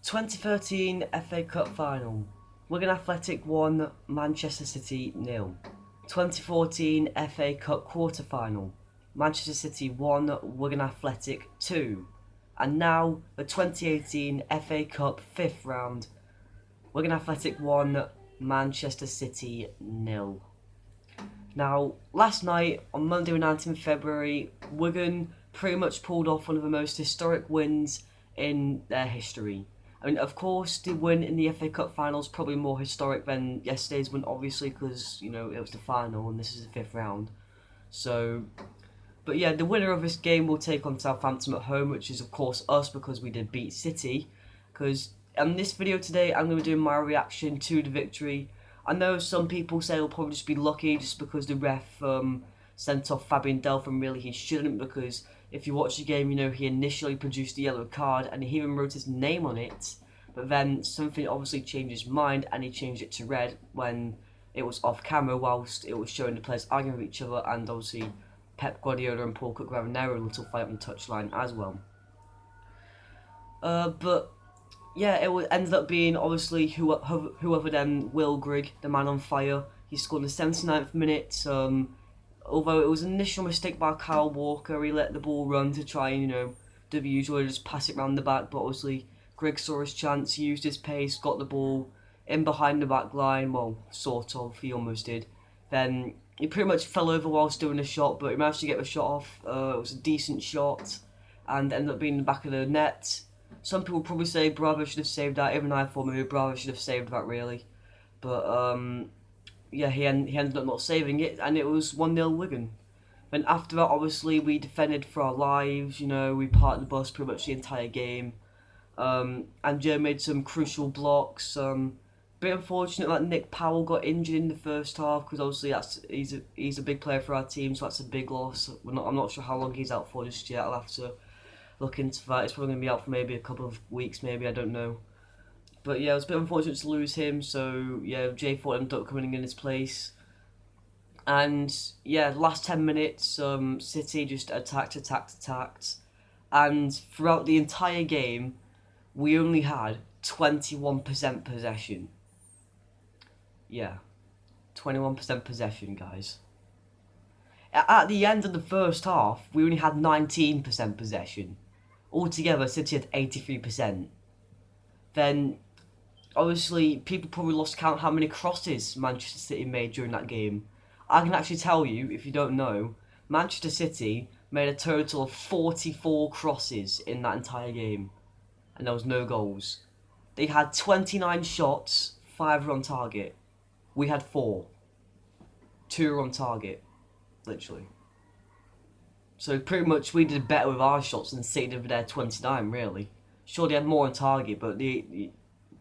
2013 FA Cup Final. Wigan Athletic 1, Manchester City 0. 2014 FA Cup Quarter Final. Manchester City 1, Wigan Athletic 2. And now the 2018 FA Cup 5th round. Wigan Athletic 1, Manchester City 0. Now, last night, on Monday the 19th February, Wigan pretty much pulled off one of the most historic wins in their history. I mean, of course, the win in the FA Cup final is probably more historic than yesterday's win, obviously, because, it was the final and this is the 5th round. So, but yeah, the winner of this game will take on Southampton at home, which is, of course, us, because we did beat City. Because in this video today, I'm going to be doing my reaction to the victory. I know some people say it'll probably just be lucky just because the ref sent off Fabian Delph, and really he shouldn't, because if you watch the game, he initially produced the yellow card and he even wrote his name on it, but then something obviously changed his mind and he changed it to red when it was off camera whilst it was showing the players arguing with each other, and obviously Pep Guardiola and Paul Cook were having their little fight on the touchline as well. But yeah, it ended up being obviously who other than Will Grigg, the man on fire. He scored in the 79th minute. Although it was an initial mistake by Kyle Walker, he let the ball run to try and, do the usual, just pass it round the back. But obviously, Grigg saw his chance, he used his pace, got the ball in behind the back line. Well, sort of, he almost did. Then he pretty much fell over whilst doing a shot, but he managed to get the shot off. It was a decent shot and ended up being in the back of the net. Some people probably say Bravo should have saved that. Even I thought maybe Bravo should have saved that, really. But yeah, he ended up not saving it, and it was 1-0 Wigan. Then after that, obviously, we defended for our lives. We parked the bus pretty much the entire game. And Joe made some crucial blocks. Bit unfortunate that Nick Powell got injured in the first half, because obviously he's a big player for our team, so that's a big loss. I'm not sure how long he's out for just yet. I'll have to look into that. It's probably going to be out for maybe a couple of weeks, maybe, I don't know. But yeah, it was a bit unfortunate to lose him, so yeah, Jay Ford ended up coming in his place. And yeah, last 10 minutes, City just attacked. And throughout the entire game, we only had 21% possession. Yeah, 21% possession, guys. At the end of the first half, we only had 19% possession. Altogether, City had 83%. Then obviously, people probably lost count how many crosses Manchester City made during that game. I can actually tell you, if you don't know, Manchester City made a total of 44 crosses in that entire game, and there was no goals. They had 29 shots, 5 were on target. We had 4. 2 were on target, literally. So pretty much we did better with our shots than City did with their 29, really. Sure, they had more on target, but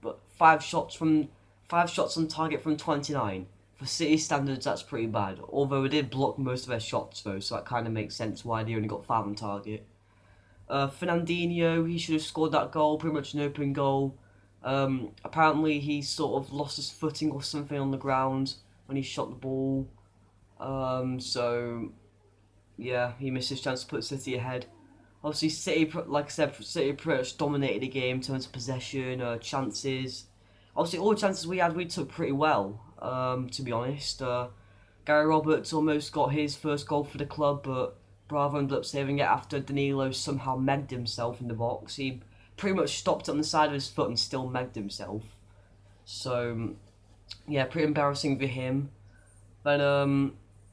but 5 shots on target from 29. For City standards, that's pretty bad. Although we did block most of their shots, though, so that kind of makes sense why they only got 5 on target. Fernandinho, he should have scored that goal, pretty much an open goal. Apparently, he sort of lost his footing or something on the ground when he shot the ball. So, yeah, he missed his chance to put City ahead. Obviously, City, like I said, City pretty much dominated the game in terms of possession, chances. Obviously, all the chances we had, we took pretty well, to be honest. Gary Roberts almost got his first goal for the club, but Bravo ended up saving it after Danilo somehow megged himself in the box. He pretty much stopped on the side of his foot and still megged himself. So, yeah, pretty embarrassing for him. Then,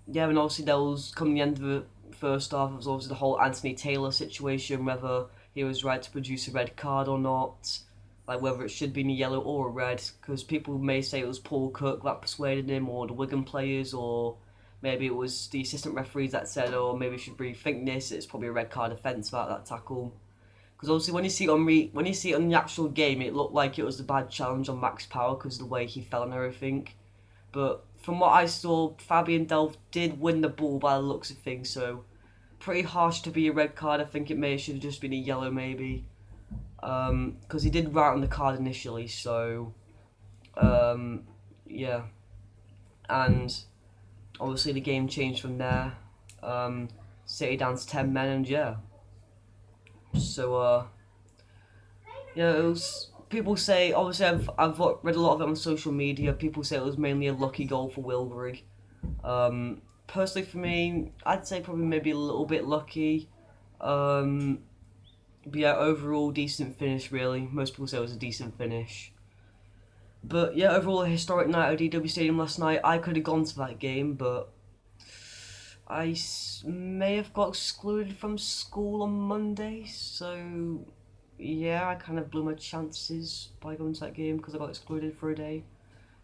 yeah, and obviously there was, coming the end of the first half, it was obviously the whole Anthony Taylor situation, whether he was right to produce a red card or not, like whether it should be a yellow or a red, because people may say it was Paul Cook that persuaded him, or the Wigan players, or maybe it was the assistant referees that said, oh, maybe we should rethink this, it's probably a red card offence about that tackle. Because obviously when you see it on the actual game, it looked like it was a bad challenge on Max Power because of the way he fell and everything. But from what I saw, Fabian Delph did win the ball by the looks of things, so pretty harsh to be a red card. I think should have just been a yellow maybe, because he did write on the card initially. So yeah, and obviously the game changed from there. City down to 10 men, and yeah. So yeah, it was people say, obviously I've read a lot of it on social media. People say it was mainly a lucky goal for Will Grigg. Personally, for me, I'd say probably maybe a little bit lucky. But yeah, overall decent finish. Really, most people say it was a decent finish. But yeah, overall a historic night at DW Stadium last night. I could have gone to that game, but may have got excluded from school on Monday, so yeah, I kind of blew my chances by going to that game because I got excluded for a day.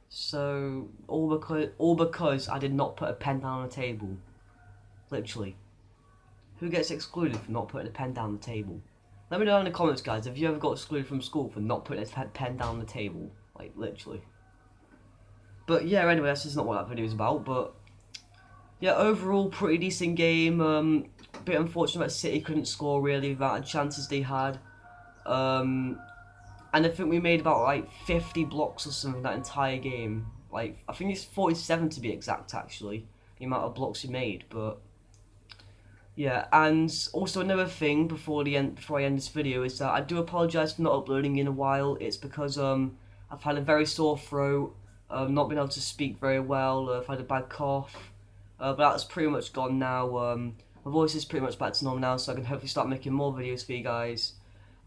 So all because I did not put a pen down on the table. Literally, who gets excluded for not putting a pen down on the table? Let me know in the comments, guys. Have you ever got excluded from school for not putting a pen down on the table? Like literally. But yeah, anyway, that's just not what that video is about. But yeah, overall, pretty decent game. Bit unfortunate that City couldn't score really, the amount of chances they had. And I think we made about like 50 blocks or something that entire game. Like, I think it's 47 to be exact, actually, the amount of blocks we made. But yeah, and also another thing before I end this video is that I do apologise for not uploading in a while. It's because I've had a very sore throat, not been able to speak very well. I've had a bad cough. But that's pretty much gone now. My voice is pretty much back to normal now, so I can hopefully start making more videos for you guys.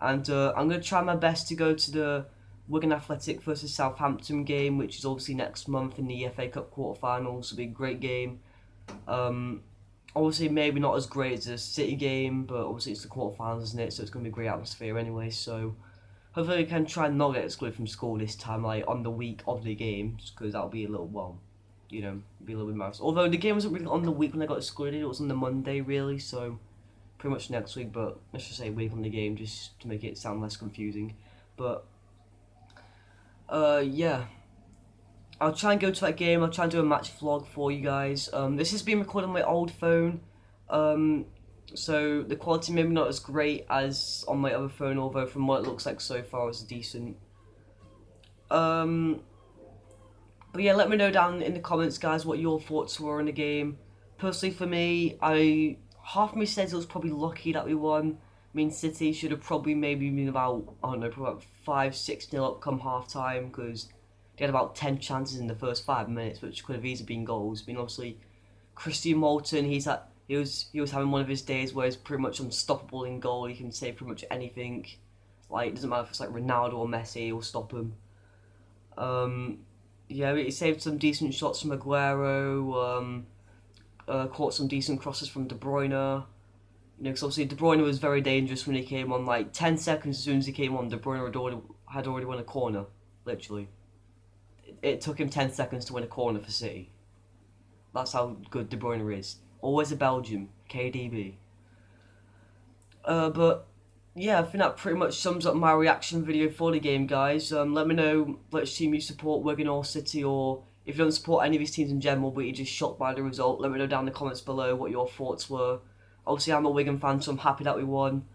And I'm going to try my best to go to the Wigan Athletic versus Southampton game, which is obviously next month in the FA Cup quarterfinals. It'll be a great game. Obviously, maybe not as great as the City game, but obviously it's the quarterfinals, isn't it? So it's going to be a great atmosphere anyway. So hopefully we can try and not get excluded from school this time, like on the week of the game, because that'll be a little, well, you know, be a little bit embarrassing. Although the game wasn't really on the week when I got excluded, it was on the Monday really, so pretty much next week, but let's just say week on the game just to make it sound less confusing. But yeah, I'll try and go to that game. I'll try and do a match vlog for you guys. This has been recorded on my old phone, so the quality maybe not as great as on my other phone, although from what it looks like so far it's decent. But yeah, let me know down in the comments, guys, what your thoughts were on the game. Personally, for me, half of me says it was probably lucky that we won. I mean, City should have probably maybe been about, I don't know, probably about 5-6-0 up come half time, because they had about 10 chances in the first 5 minutes, which could have easily been goals. I mean, obviously, Christian Moulton, he was having one of his days where he's pretty much unstoppable in goal. He can say pretty much anything. Like, it doesn't matter if it's like Ronaldo or Messi, he'll stop him. Yeah, he saved some decent shots from Aguero, caught some decent crosses from De Bruyne. You know, because obviously De Bruyne was very dangerous when he came on. Like 10 seconds as soon as he came on, De Bruyne had already won a corner, literally. It took him 10 seconds to win a corner for City. That's how good De Bruyne is. Always a Belgium, KDB. But yeah, I think that pretty much sums up my reaction video for the game, guys. Let me know which team you support, Wigan or City, or if you don't support any of these teams in general, but you're just shocked by the result. Let me know down in the comments below what your thoughts were. Obviously, I'm a Wigan fan, so I'm happy that we won.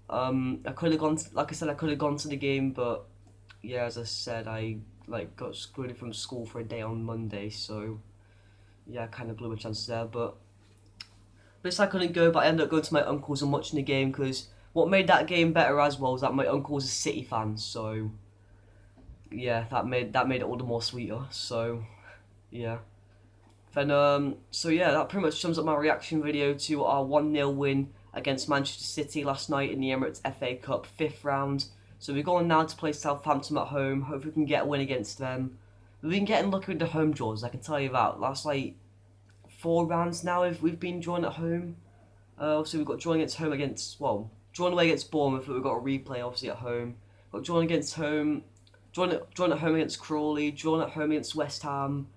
I could have gone, like I said, I could have gone to the game, but yeah, as I said, I got excluded from school for a day on Monday, so yeah, I kind of blew my chances there. But this I couldn't go, but I ended up going to my uncle's and watching the game, because what made that game better as well was that my uncle was a City fan, so yeah, that made it all the more sweeter. So yeah. Then so yeah, that pretty much sums up my reaction video to our 1-0 win against Manchester City last night in the Emirates FA Cup 5th round. So we're going now to play Southampton at home. Hope we can get a win against them. We've been getting lucky with the home draws, I can tell you that. Last like 4 rounds now we've been drawn at home. Obviously we've got drawn away against Bournemouth, but we've got a replay obviously at home. Got drawn at home against Crawley, drawn at home against West Ham,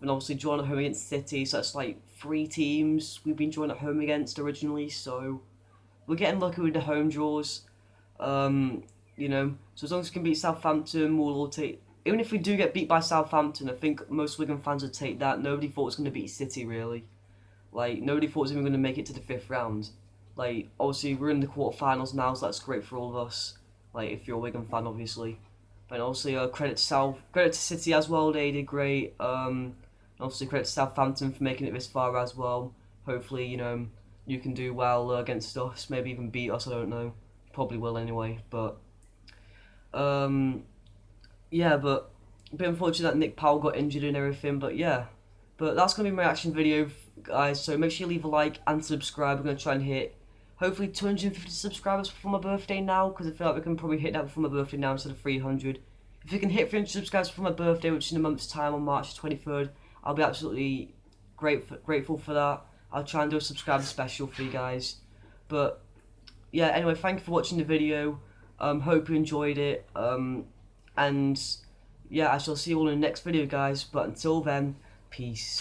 and obviously drawn at home against City. So that's like 3 teams we've been drawn at home against originally. So we're getting lucky with the home draws. You know, so as long as we can beat Southampton, we'll all take. Even if we do get beat by Southampton, I think most Wigan fans would take that. Nobody thought it was going to beat City, really. Like, nobody thought it was even going to make it to the 5th round. Like, obviously, we're in the quarterfinals now, so that's great for all of us. Like, if you're a Wigan fan, obviously. But obviously, credit to City as well, they did great. Obviously, credit to Southampton for making it this far as well. Hopefully, you know, you can do well against us, maybe even beat us, I don't know. Probably will anyway, but yeah, but a bit unfortunate that Nick Powell got injured and everything. But yeah, but that's gonna be my reaction video, guys. So make sure you leave a like and subscribe. We're gonna try and hit hopefully 250 subscribers for my birthday now, because I feel like we can probably hit that for my birthday now instead of 300. If we can hit 300 subscribers for my birthday, which is in a month's time on March 23rd, I'll be absolutely grateful for that. I'll try and do a subscriber special for you guys. But yeah, anyway, thank you for watching the video. Hope you enjoyed it. And yeah, I shall see you all in the next video, guys. But until then, peace.